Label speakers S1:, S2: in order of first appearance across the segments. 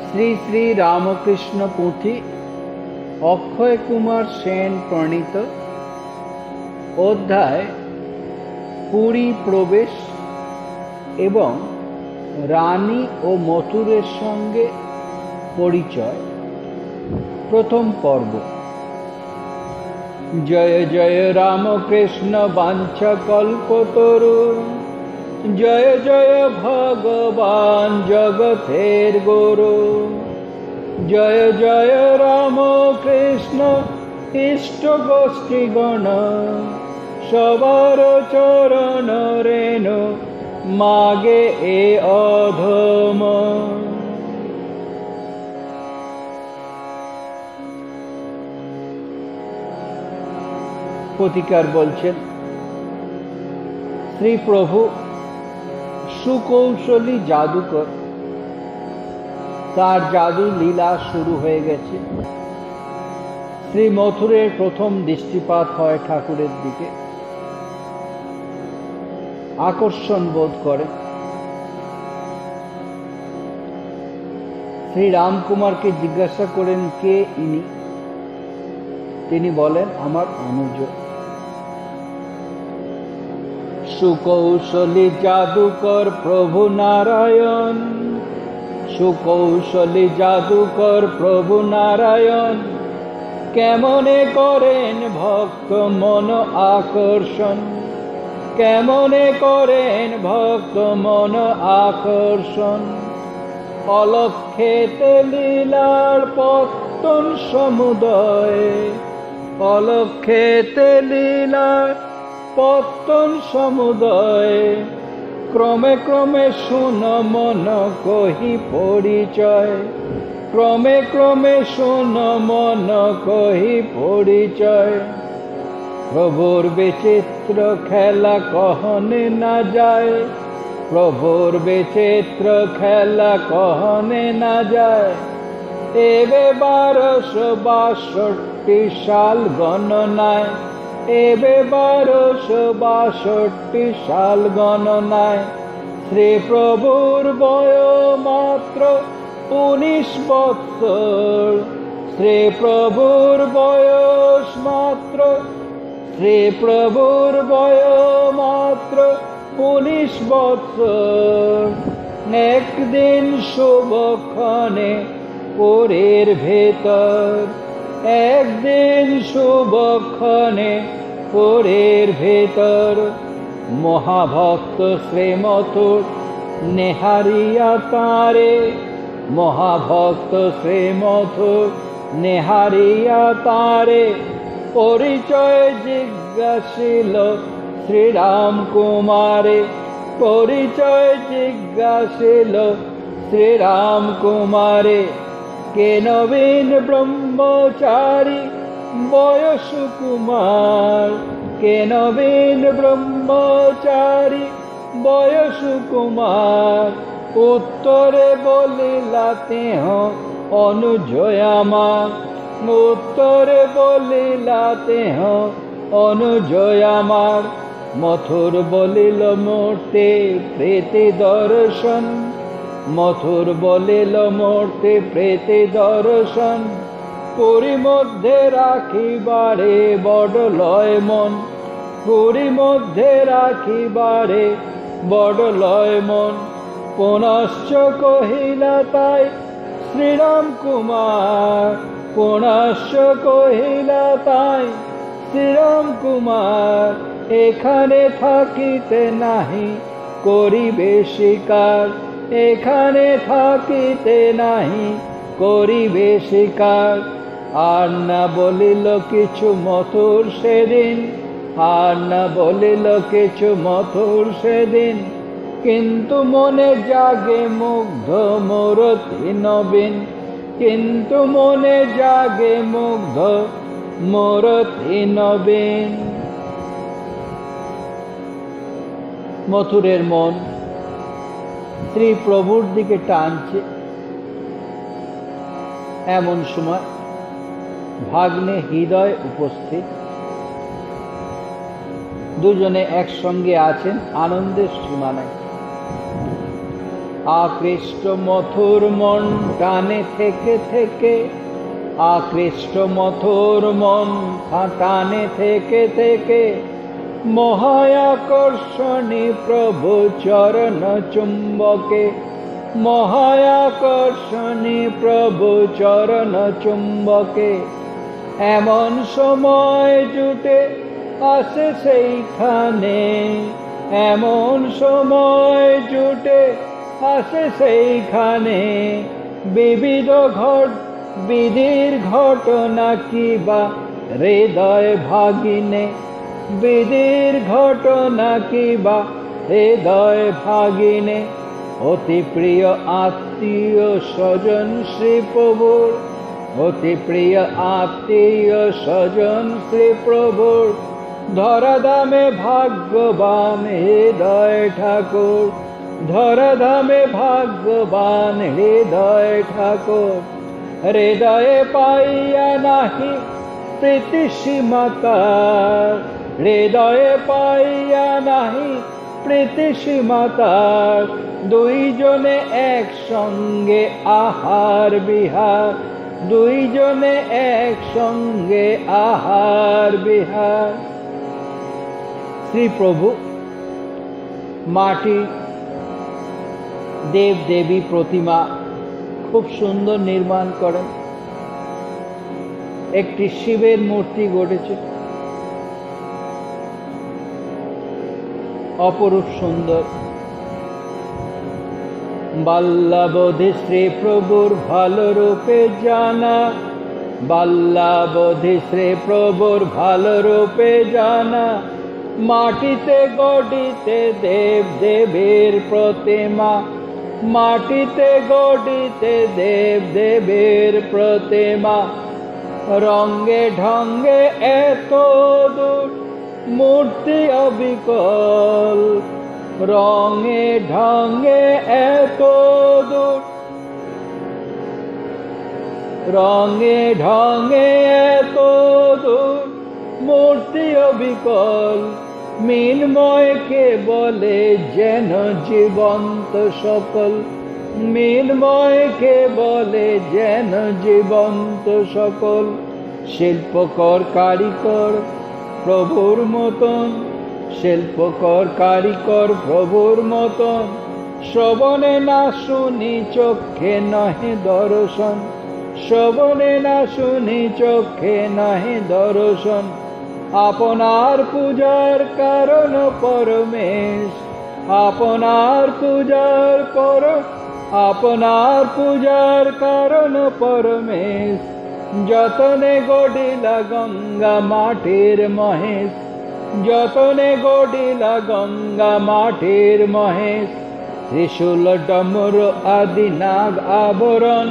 S1: শ্রী শ্রী রামকৃষ্ণ পুঁথি অক্ষয় কুমার সেন প্রণীত অধ্যায় পুরী প্রবেশ এবং রানী ও মথুরের সঙ্গে পরিচয় প্রথম পর্ব। জয় জয় রামকৃষ্ণ বাঞ্ছা কল্পতরু, জয় জয় ভগবান জগতের গুরু, জয় জয় রামকৃষ্ণ ইষ্ট গোষ্ঠীগণ, সবার চরণ রেণু মাগে এ অধম। পথিকার বলছেন, শ্রী প্রভু সুকৌশলী জাদুকর, তার জাদু লীলা শুরু হয়ে গেছে। শ্রী মথুরের প্রথম দৃষ্টিপাত হয় ঠাকুরের দিকে, আকর্ষণ বোধ করে। শ্রী রামকুমারকে জিজ্ঞাসা করেন, কে ইনি? তিনি বলেন, আমার অনুজ। সুকৌশলী জাদুকর প্রভু নারায়ণ, সুকৌশলী জাদুকর প্রভু নারায়ণ, কেমনে করেন ভক্ত মন আকর্ষণ, কেমনে করেন ভক্ত মন আকর্ষণ। অলক্ষেতে লীলার পত্তন সমুদয়, অলক্ষেতে লীলার পত্তন সমুদয়, ক্রমে ক্রমে শুন মন কহি পরিচয়, ক্রমে ক্রমে শুন মন কহি পরিচয়। প্রভুর বিচিত্র খেলা কহনে না যায়, প্রভুর বিচিত্র খেলা কহনে না যায়। এবে 1262 সাল গণনায়, এবে 1262 সাল গণনায়, শ্রী প্রভুর বয় মাত্র 19 বৎসর, শ্রী প্রভুর বয়স মাত্র, শ্রী প্রভুর বয় মাত্র 19 বৎসর। একদিন শুভক্ষণে পুরীর ভেতর, একদিন শুভক্ষণে পুরীর ভেতর, মহাভক্ত শ্রী মথুর নেহারিয়া তারে, মহাভক্ত শ্রী মথুর নেহারিয়া তারে, পরিচয় জিজ্ঞাসিল শ্রীরাম কুমারে, পরিচয় জিজ্ঞাসিল শ্রীরাম কুমারে। কে নবীন ব্রহ্মচারী বয়স কুমার, কে নবীন ব্রহ্মচারী বয়স কুমার। উত্তরে বলিলা তেহ অনুজয় আমার, উত্তরে বলিলা তেহ অনুজয় আমার। মথুর বলিল মূর্তি প্রীতি দর্শন, মথুর বলিল মূর্তি প্রীতি দর্শন। পুরী মধ্যে রাখিবারে বড় লয় মন, পুরী মধ্যে রাখিবারে বড় লয় মন। পুনশ্চ কহিলা তাই শ্রীরাম কুমার, পুনশ্চ কহিলা তাই শ্রীরাম কুমার। এখানে থাকিতে নাহি করিবে শিকার, এখানে থাকিতে নাহি করিবে শিকার। আর না বলিল কিছু মথুর সেদিন, আর না বলিল কিছু মথুর সেদিন। কিন্তু মনে জাগে মুগ্ধ মূরতি নবীন, কিন্তু মনে জাগে মুগ্ধ মূরতি নবীন। মথুরের মন শ্রী প্রভুর দিকে টানছে। এমন সময় ভাগ্নে হৃদয় উপস্থিত, দুজনে একসঙ্গে আছেন, আনন্দের সীমা নাই। আকৃষ্ট মথুর মন টানে থেকে থেকে, আকৃষ্ট মথুর মন টানে থেকে থেকে, মহায়াকর্ষণী প্রভু চরণ চুম্বকে, মহায়াকর্ষণী প্রভু চরণ চুম্বকে। এমন সময় জুটে আসে সেইখানে, এমন সময় জুটে আসে সেইখানে, বিবিধ বিধির ঘটনা কিবা হৃদয় ভাগিনে, বিধির ঘটনা কিবা হৃদয় ভাগিনে। অতি প্রিয় আত্মীয় স্বজন শ্রী প্রভুর, অতি প্রিয় আত্মীয় স্বজন শ্রী প্রভুর, ধরাধামে ভাগ্যবান হৃদয় ঠাকুর, ধরাধামে ভাগ্যবান হৃদয় ঠাকুর। হৃদয়ে পাইয়া নাহি প্রীতি সীমাতার, হৃদয়ে পাইয়া নাহি প্রীতি সীমাতার, দুইজনে একসঙ্গে আহার বিহার, দুইজনে একসঙ্গে আহার বিহার। শ্রী প্রভু মাটি দেব দেবী প্রতিমা খুব সুন্দর নির্মাণ করেন। একটি শিবের মূর্তি গড়েছে, অপরূপ সুন্দর। বাল্যাবধি শ্রী প্রভুর ভালো রূপে জানা, বাল্যাবধি শ্রী প্রভুর ভালো রূপে জানা, মাটিতে গড়িতে দেব দেবীর প্রতিমা, মাটিতে গড়িতে দেব দেবীর প্রতিমা। রঙ্গে ঢঙ্গে এত দূর মূর্তি অবিকল, রঙে ঢঙ্গে এত দূর, রঙে ঢঙ্গে এত দূর মূর্তি অবিকল। মিনময়কে বলে যেন জীবন্ত সকল, মিনময়কে বলে যেন জীবন্ত সকল। শিল্পকর কারিকর প্রভুর মতন, শিল্পকর কারিকর প্রভুর মতন, শ্রবণে না শুনি চক্ষে নহে দর্শন, শ্রবণে না শুনি চক্ষে নহে দর্শন। আপনার পূজার কারণ পরমেশ, আপনার পূজার আপনার পূজার কারণ পরমেশ। যতনে গড়িলা গঙ্গা মাটির মহেশ, যতনে গড়িলা গঙ্গা মাটির মহেশ। ত্রিশূল ডমর আদি নাগ আবরণ,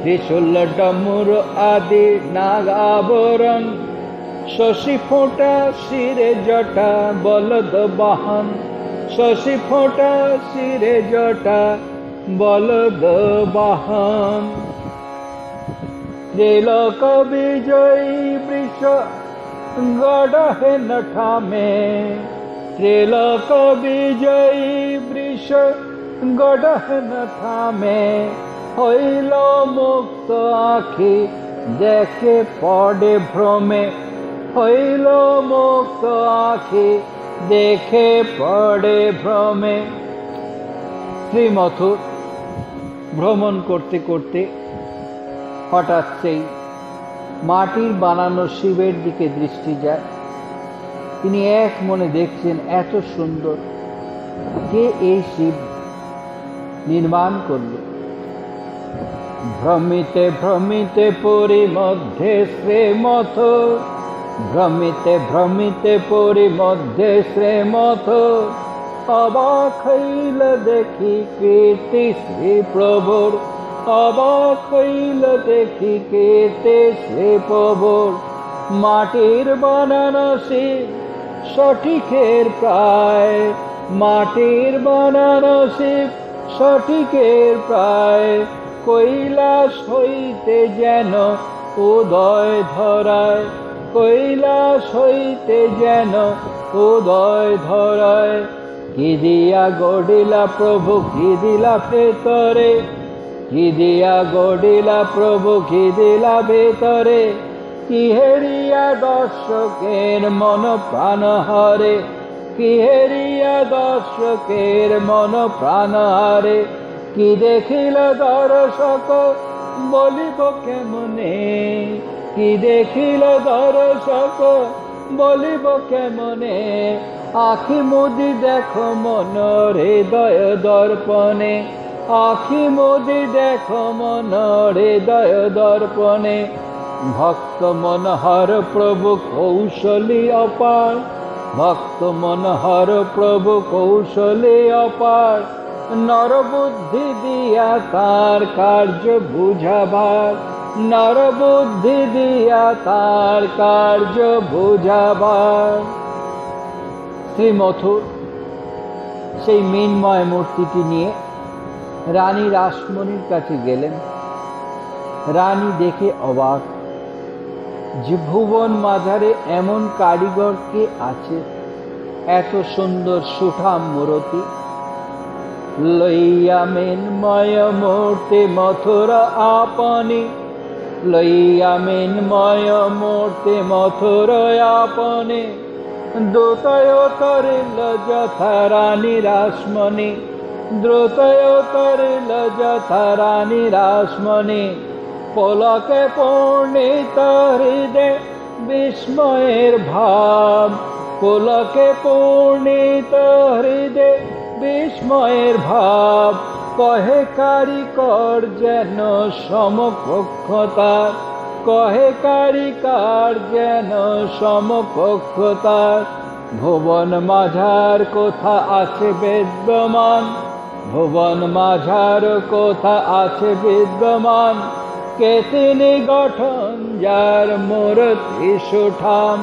S1: ত্রিশূল ডমর আদি নাগ আবরণ। শশী ফোঁটা শিরে জটা বলদ বাহন, শশী ফোঁটা শিরে জটা বলদ বাহন। ত্রিলোক বিজয়ী বৃষ গড়হে নঠামে, ত্রিলোক বিজয়ী বৃষ গড়হে নঠামে। হইল মুক্ত আখি দেখে পড়ে ভ্রমে, হইল মুক্ত আখি দেখে পড়ে ভ্রমে। শ্রীমথুর ভ্রমণ করতে করতে হঠাৎ সেই মাটির বানানো শিবের দিকে দৃষ্টি যায়। তিনি এক মনে দেখছেন এত সুন্দর, কে এই শিব নির্মাণ করল। ভ্রমিতে ভ্রমিতে পরি মধ্যে শ্রীমথুর, ভ্রমিতে ভ্রমিতে পরি মধ্যে শ্রীমথুর। অবাক হইল দেখি কীর্তি শ্রী প্রভুর, অবাক হইল দেখি কীর্তি শ্রী প্রভুর। মাটির বানানো শিব সঠিকের প্রায়, মাটির বানানো শিব সঠিকের প্রায়। কৈলাস হইতে যেন উদয় ধরায়, কৈলাস হইতে যেন উদয় ধরায়। কি দিয়া গড়িলা প্রভু কি দিলা ভেতরে, কি দিয়া গড়িলা প্রভু কি দিলা ভেতরে, কি হেরিয়া দর্শকের মন প্রাণ হরে, কি হেরিয়া দর্শকের মন প্রাণ হরে, কি দেখিল দর্শক বলিব কেমনে, কি দেখিল দর্শক বলিব কেমনে, আখি মুদি দেখো মন হৃদয় দর্পণে, আখি মুদি দেখো মন হৃদয় দর্পণে, ভক্ত মনোহর প্রভু কৌশলী অপার, ভক্ত মনোহর প্রভু কৌশলী অপার, নরবুদ্ধি দিয়া তার কার্য বুঝাবার, নরবুদ্ধি দিয়া তার কার্য বুঝাবার। শ্রী মথুর সেই মৃন্ময় মূর্তিটি নিয়ে রানী রাসমণির কাছে গেলেন। রানী দেখে অবাক, যে ভুবন মাঝারে এমন কারিগর কে আছে, এত সুন্দর সুঠাম মূরতি, লইয়া মৃন্ময় মূর্তি মথুরা আপনি, লইয়া মৃন্ময় মূর্তি মথুরা আপনি, দ্রুতয় তরিল যথা রানী রাসমণি, দ্রুতয় তরিল যথা রানী রাসমণি, পলকে পূর্ণিত হৃদয় বিস্ময়ের ভাব, পলকে পূর্ণিত হৃদয় বিস্ময়ের ভাব, কহে কারিকর যেন সমকক্ষতার, কহে কারিকার যেন সমকক্ষতার, ভুবন মাঝার কোথা আছে বিদ্যমান, ভুবন মাঝার কোথা আছে বিদ্যমান, কে তিনি গঠন যার মূর্তি সুঠাম,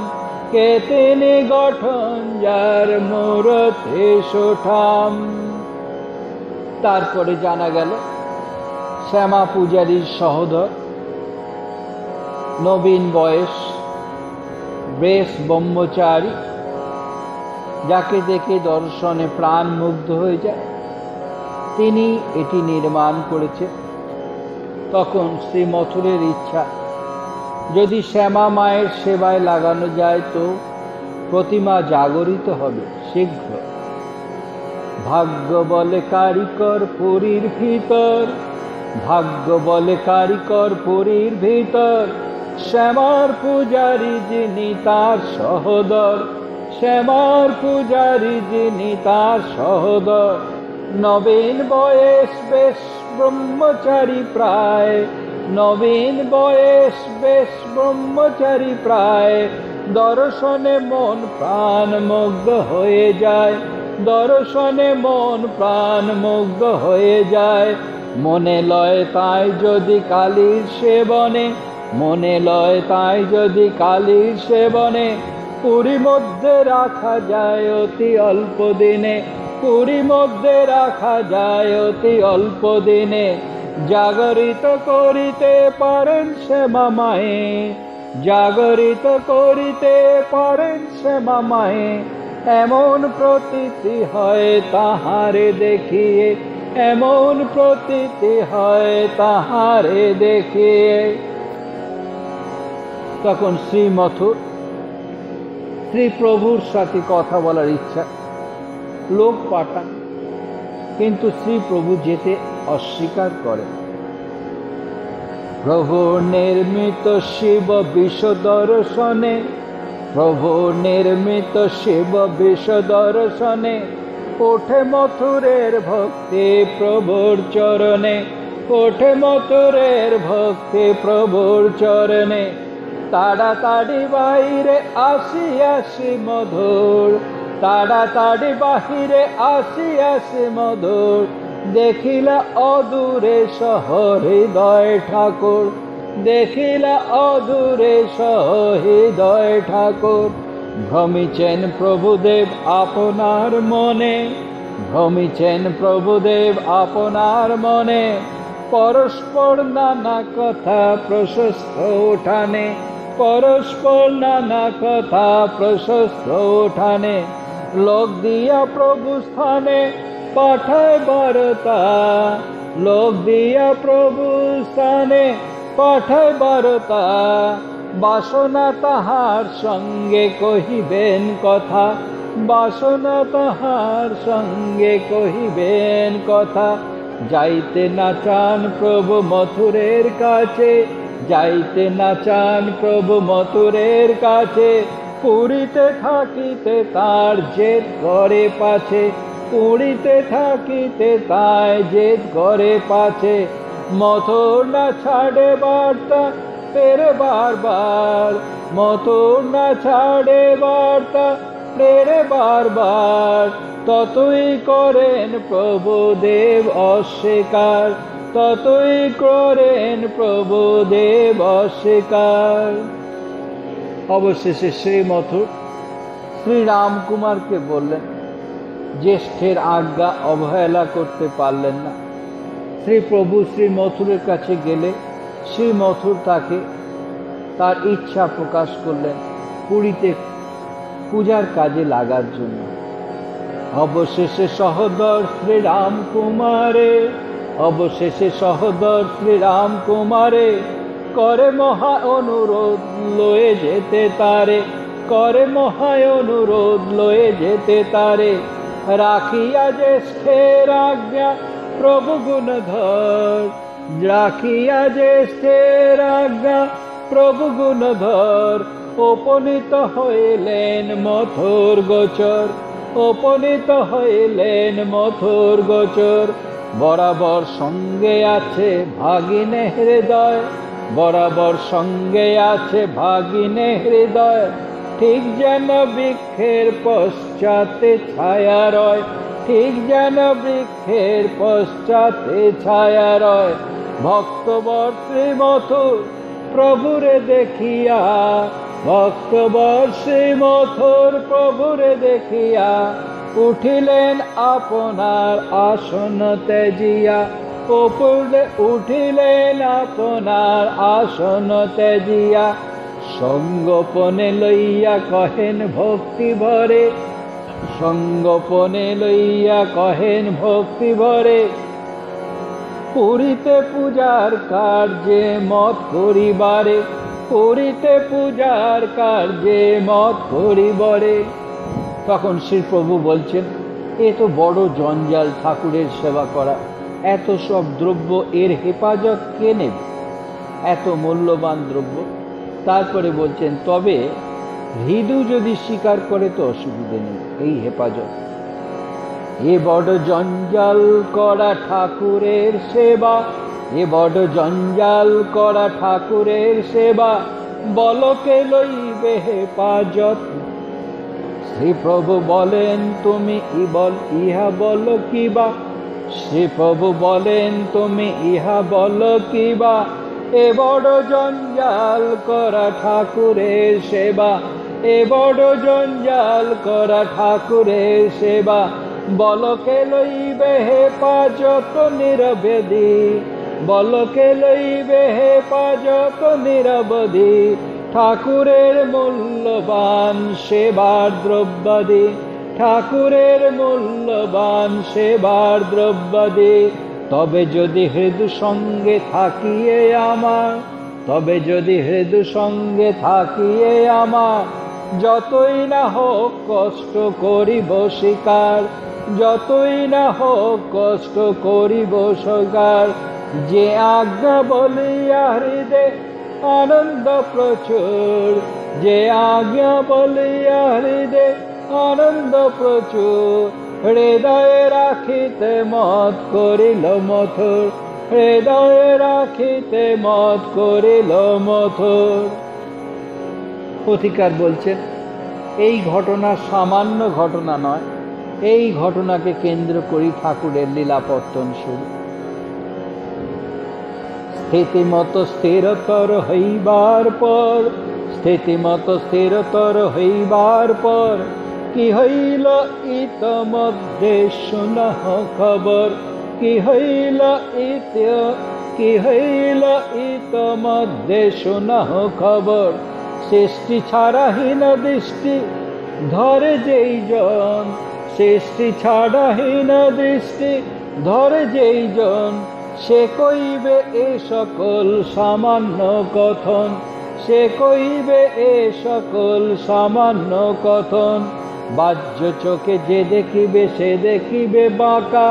S1: কে তিনি গঠন যার মূর্তি সুঠাম। তারপরে জানা গেল শ্যামা পূজারীর সহোদর, নবীন বয়স, বেশ ব্রহ্মচারী, যাকে দেখে দর্শনে প্রাণ মুগ্ধ হয়ে যায়, তিনি এটি নির্মাণ করেছেন। তখন শ্রী মথুরের ইচ্ছা, যদি শ্যামা মায়ের সেবায় লাগানো যায় তো প্রতিমা জাগরিত হবে শীঘ্র। ভাগ্য বলে কারিকর পুরীর ভিতর, ভাগ্য বলে কারিকর পুরীর ভিতর, শ্যামার পূজারী যিনি তার সহোদর, শ্যামার পূজারী যিনি তার সহোদর, নবীন বয়স বেশ ব্রহ্মচারী প্রায়, নবীন বয়স বেশ ব্রহ্মচারী প্রায়, দর্শনে মন প্রাণ মুগ্ধ হয়ে যায়, দর্শনে মন প্রাণ মুগ্ধ হয়ে যায়, মনে লয় তাই যদি কালীর সেবনে, মনে লয় তাই যদি কালীর সেবনে, পুরী মধ্যে রাখা যায় অতি অল্প দিনে, পুরী মধ্যে রাখা যায় অতি অল্প দিনে, জাগরিত করিতে পারেন শ্যামা মায়ে, জাগরিত করিতে পারেন শ্যামা মায়ে, এমন প্রতীতি হয় তাহারে দেখিয়ে, এমন প্রতীতি হয় তাহারে দেখিয়ে। তখন শ্রী মথুর শ্রী প্রভুর সাথে কথা বলার ইচ্ছা, লোক পাঠান, কিন্তু শ্রী প্রভু যেতে অস্বীকার করেন। প্রভু নির্মিত শিব বিষ দর্শনে, প্রভু নির্মিত শিব বিষ দর্শনে, ওঠে মথুরের ভক্তি প্রভুর চরণে, ওঠে মথুরের ভক্তি প্রভুর চরণে, তাড়াতাড়ি বাইরে আসি আসি মধুর, তাড়াতাড়ি বাহিরে আসি আসি মধুর, দেখিলা অদূরে সহৃদয় ঠাকুর, দেখিলা অদূরে সহৃদয় ঠাকুর, ভ্রমিছেন প্রভুদেব আপনার মনে, ভ্রমিছেন প্রভুদেব আপনার মনে, পরস্পর নানা কথা প্রশস্ত উঠানে, পরস্পর নানা কথা প্রশস্ত উঠানে, লোক দিয়া প্রভু স্থানে পাঠায় বার্তা, লোক দিয়া প্রভু স্থানে পাঠায় বার্তা। বাসনা তাহার সঙ্গে কহিবেন কথা, বাসনা তাহার সঙ্গে কহিবেন কথা। যাইতে না চান প্রভু মথুরের কাছে, যাইতে না চান প্রভু মথুরের কাছে। পুরীতে থাকিতে তার জেদ করে পাছে, পুরীতে থাকিতে তাই জেদ করে পাছে। মথুর না ছাড়ে বার্তা প্রেরে বারবার, মথুর না ছাড়ে বার্তা প্রেরে বারবার। ততই করেন প্রভু দেব অস্বীকার, ততই করেন প্রভু দেব অস্বীকার। অবশেষে সেই মথুর শ্রীরাম কুমারকে বললেন, জ্যেষ্ঠের আজ্ঞা অবহেলা করতে পারলেন না। শ্রী প্রভু শ্রী মথুরের কাছে গেলে শ্রী মথুর তাকে তার ইচ্ছা প্রকাশ করলেন পুরীতে পূজার কাজে লাগার জন্য। অবশেষে সহোদর শ্রীরাম কুমারে, অবশেষে সহোদর শ্রীরাম কুমারে করে মহা অনুরোধ লয়ে যেতে তারে, করে মহা অনুরোধ লয়ে যেতে তারে। রাখিয়া জ্যেষ্ঠের আজ্ঞা প্রভু গুণধর, রাখিয়া জ্যেষ্ঠের আজ্ঞা প্রভু গুণধর। উপনীত হইলেন মথুর গোচর, উপনীত হইলেন মথুর গোচর। বরাবর সঙ্গে আছে ভাগিনে হৃদয়, বরাবর সঙ্গে আছে ভাগিনে হৃদয়। ঠিক যেন বৃক্ষের পশ্চাতে ছায়া রয়, ঠিক যেন বৃক্ষের পশ্চাতে ছায়া রয়। ভক্তবর শ্রী মথুর প্রভুরে দেখিয়া, ভক্তবর শ্রী মথুর প্রভুরে দেখিয়া উঠিলেন আপনার আসন ত্যাজিয়া, উঠিলেন আপনার আসন ত্যাজিয়া। সঙ্গোপনে লইয়া কহেন ভক্তি ভরে, সঙ্গোপনে লইয়া কহেন ভক্তি ভরে। পুরীতে পূজার কার্যে মত করিবারে, পুরীতে পূজার কার্যে মত করিবারে। তখন শ্রী প্রভু বলছেন, এ তো বড় জঞ্জাল ঠাকুরের সেবা করা, এত সব দ্রব্য এর হেফাজত কে নেবে, এত মূল্যবান দ্রব্য। তারপরে বলছেন, তবে হৃদু যদি স্বীকার করে তো অসুবিধে নেই এই হেফাজত। এ বড় জঞ্জাল করা ঠাকুরের সেবা, এ বড় জঞ্জাল করা ঠাকুরের সেবা। বলকে লইবে হেফাজত। শ্রী প্রভু বলেন, তুমি ইহা বলো কিবা, শ্রী প্রভু বলেন, তুমি ইহা বলো কিবা। এ বড় জঞ্জাল করা ঠাকুরের সেবা, এ বড় জঞ্জাল করা ঠাকুরের সেবা। বলকে লইবে হেফাজত নিরবধি, বলকে লইবে হেফাজত নিরবধি। ঠাকুরের মূল্যবান সেবার দ্রব্যাদি, ঠাকুরের মূল্যবান সেবার দ্রব্যাদি। তবে যদি হৃদু সঙ্গে থাকিয়ে আমার, তবে যদি হৃদু সঙ্গে থাকিয়ে আমার। যতই না হোক কষ্ট করিব স্বীকার, যতই না হোক কষ্ট করিব স্বীকার। যে আজ্ঞা বলিয়া হৃদে আনন্দ প্রচুর, যে আজ্ঞা বলিয়া হৃদে আনন্দ প্রচুর। হৃদয়ে রাখিতে মত করিল মথুর, হৃদয়ে রাখিতে মত করিল মথুর। পথিকার বলছেন, এই ঘটনা সামান্য ঘটনা নয়, এই ঘটনাকে কেন্দ্র করি ঠাকুরের লীলাপত্তন শুরু। স্থিতিমত স্থিরতর হইবার পর, স্থিতিমত স্থিরতর হইবার পর। কি হইল ইতমধ্যে শুনহ খবর, কি হইল কি হইল ইতমধ্যে শুনহ খবর। সৃষ্টি ছাড়াহীন দৃষ্টি ধরে যেই জন, সৃষ্টি ছাড়াহীন দৃষ্টি ধরে যেই জন, সে কইবে এ সকল সামান্য কথন, সে কইবে এ সকল সামান্য কথন। বাহ্য চোখে যে দেখিবে সে দেখিবে বাঁকা,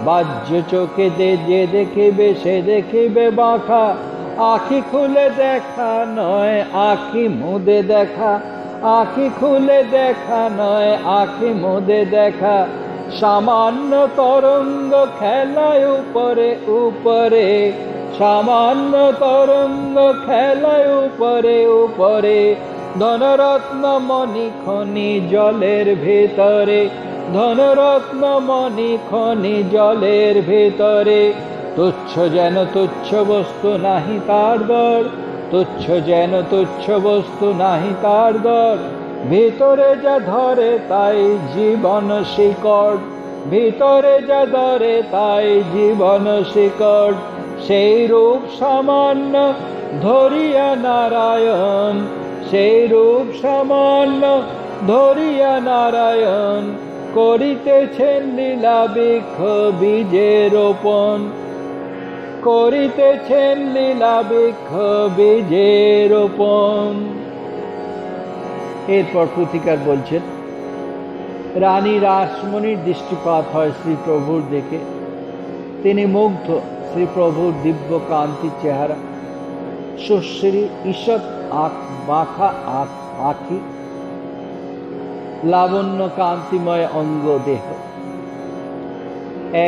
S1: বাহ্য চোখে যে দেখিবে সে দেখিবে বাঁকা। আখি খুলে দেখা নয় আখি মুদে দেখা, আখি খুলে দেখা নয় আখি মুদে দেখা। সামান্য তরঙ্গ খেলায় উপরে উপরে, সামান্য তরঙ্গ খেলায় উপরে উপরে। ধনরত্ন মণি খনি জলের ভেতরে, ধনরত্ন মণি খনি জলের ভেতরে। তুচ্ছ যেন তুচ্ছ বস্তু নাহি তার দর, তুচ্ছ যেন তুচ্ছ বস্তু নাহি তার দর। ভিতরে যা ধরে তাই জীবন শিকড়, ভিতরে যা ধরে তাই জীবন শিকড়। সেই রূপ সামান্য ধরিয়া নারায়ণ, সেই রূপ সামান্য ধরিয়া নারায়ণ। করিতেছেন লীলা বৃক্ষ বীজের রোপণ, করিতেছেন লীলা বৃক্ষ বীজের রোপণ। এরপর পুথিকার বলছেন, রানী রাসমণির দৃষ্টিপাত হয় শ্রীপ্রভুর দিকে। তিনি মুগ্ধ শ্রীপ্রভুর দিব্য কান্তি চেহারা, সুশ্রী ঈষৎ বাঁকা আঁখি, লাবণ্য কান্তিময় অঙ্গ দেহ।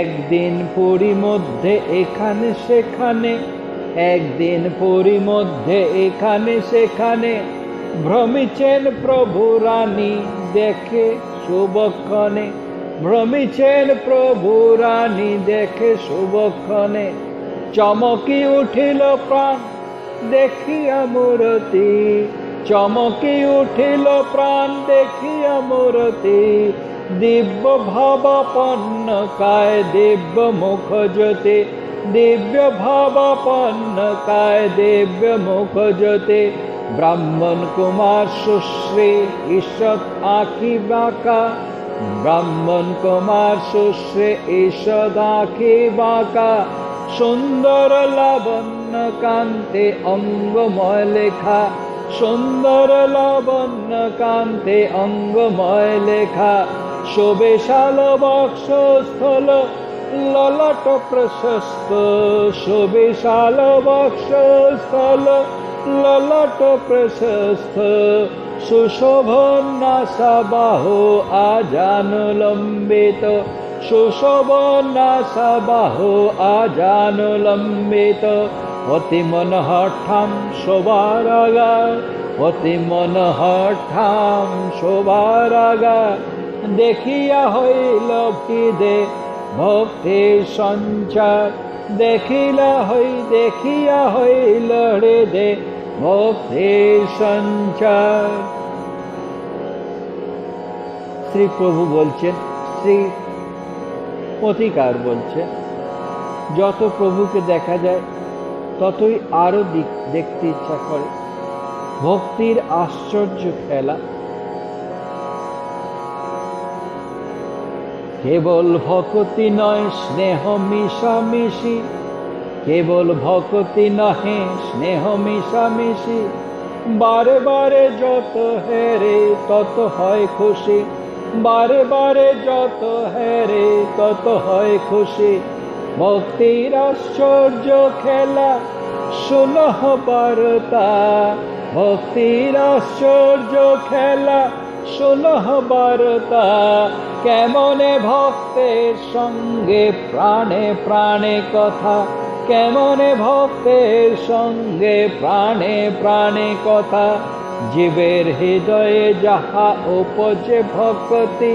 S1: একদিন পুরী মধ্যে এখানে সেখানে, একদিন পুরী মধ্যে এখানে সেখানে। ভ্রমিছেন প্রভু রানী দেখে শুভক্ষণে, ভ্রমিছেন প্রভু রানী দেখে শুভক্ষণে। চমকি উঠিল প্রাণ দেখিয়া মূরতি, চমকি উঠিল প্রাণ দেখিয়া মূরতি। দিব্য ভাবাপন্ন কায় দিব্য মুখ জ্যোতি, দিব্য ভাবাপন্ন কায় দিব্য মুখ জ্যোতি। ব্রাহ্মণ কুমার সুশ্রী ঈষৎ আঁখি বাঁকা, ব্রাহ্মণ কুমার সুশ্রী ঈষৎ আঁখি বাঁকা। সুন্দর লাবণ্য কান্তে অঙ্গময় লেখা, সুন্দর লাবণ্য কান্তে অঙ্গময় লেখা। শোভিশাল বক্ষস্থল ললাট প্রশস্ত, শোভিশাল বক্ষস্থল ললাট প্রশস্ত। সুশোভন নাসাবাহ আজানুলম্বিত, সুশোভন নাসাবাহ আজানুলম্বিত। অতি মনোহর ঠাম শোভার আগা, অতি মনোহর ঠাম শোভার আগা। দেখিয়া হইল হৃদে ভক্তির সঞ্চার, দেখিয়া হইল হৃদে ভক্তির সঞ্চার। শ্রীপ্রভু বলছেন, শ্রী পথিকার বলছেন, যত প্রভুকে দেখা যায় ততই আরো দেখতে ইচ্ছা করে। ভক্তির আশ্চর্য খেলা, কেবল ভক্তি নয় স্নেহ মিশামিশি, কেবল ভক্তি নহে স্নেহ মিশামিশি। বারে বারে যত হেরে তত হয় খুশি, বারে বারে যত হেরে তত হয় খুশি। ভক্তির আশ্চর্য খেলা সুলহ বার্তা, ভক্তির আশ্চর্য খেলা সুলহ বার্তা। কেমনে ভক্তের সঙ্গে প্রাণে প্রাণে কথা, কেমনে ভক্তের সঙ্গে প্রাণে প্রাণে কথা। জীবের হৃদয়ে যাহা উপজে ভক্তি,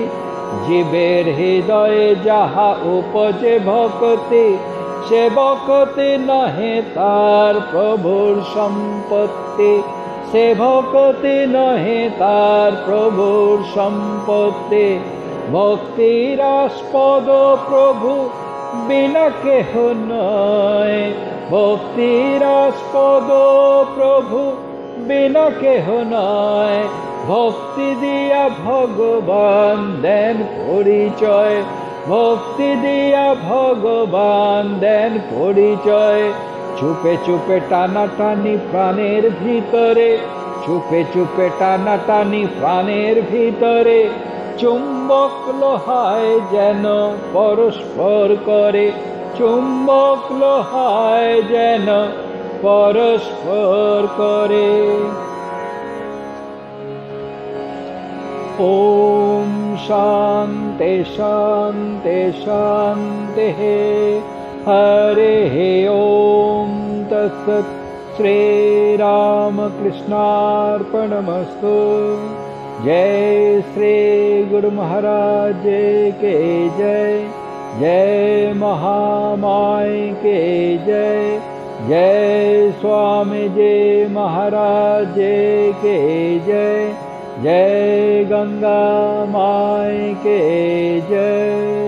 S1: জীবের হৃদয়ে যাহা উপজে ভক্তি। সে ভক্তি নহে তার প্রভুর সম্পত্তি, সে ভক্তি নহে তার প্রভুর সম্পত্তি। ভক্তির আস্পদ প্রভু বিনা কেহ নয়, ভক্তির আস্পদ প্রভু বিনা কেহ নয়। ভক্তি দিয়া ভগবান দেন পরিচয়, ভক্তি দিয়া ভগবান দেন পরিচয়। চুপে চুপে টানাটানি প্রাণের ভিতরে, চুপে চুপে টানাটানি প্রাণের ভিতরে। চুম্বক লোহায় যেন পরস্পর করে, চুম্বক লোহায় যেন পরস্পর করে। ওম শান্তি শান্তি শান্তি। हरे ओम तत्सत्। श्री रामकृष्णार्पणमस्तु। जय श्री गुरु महाराज के जय, जय महामाय के जय, जय स्वामी जी महाराज के जय, जय गंगा माय के जय।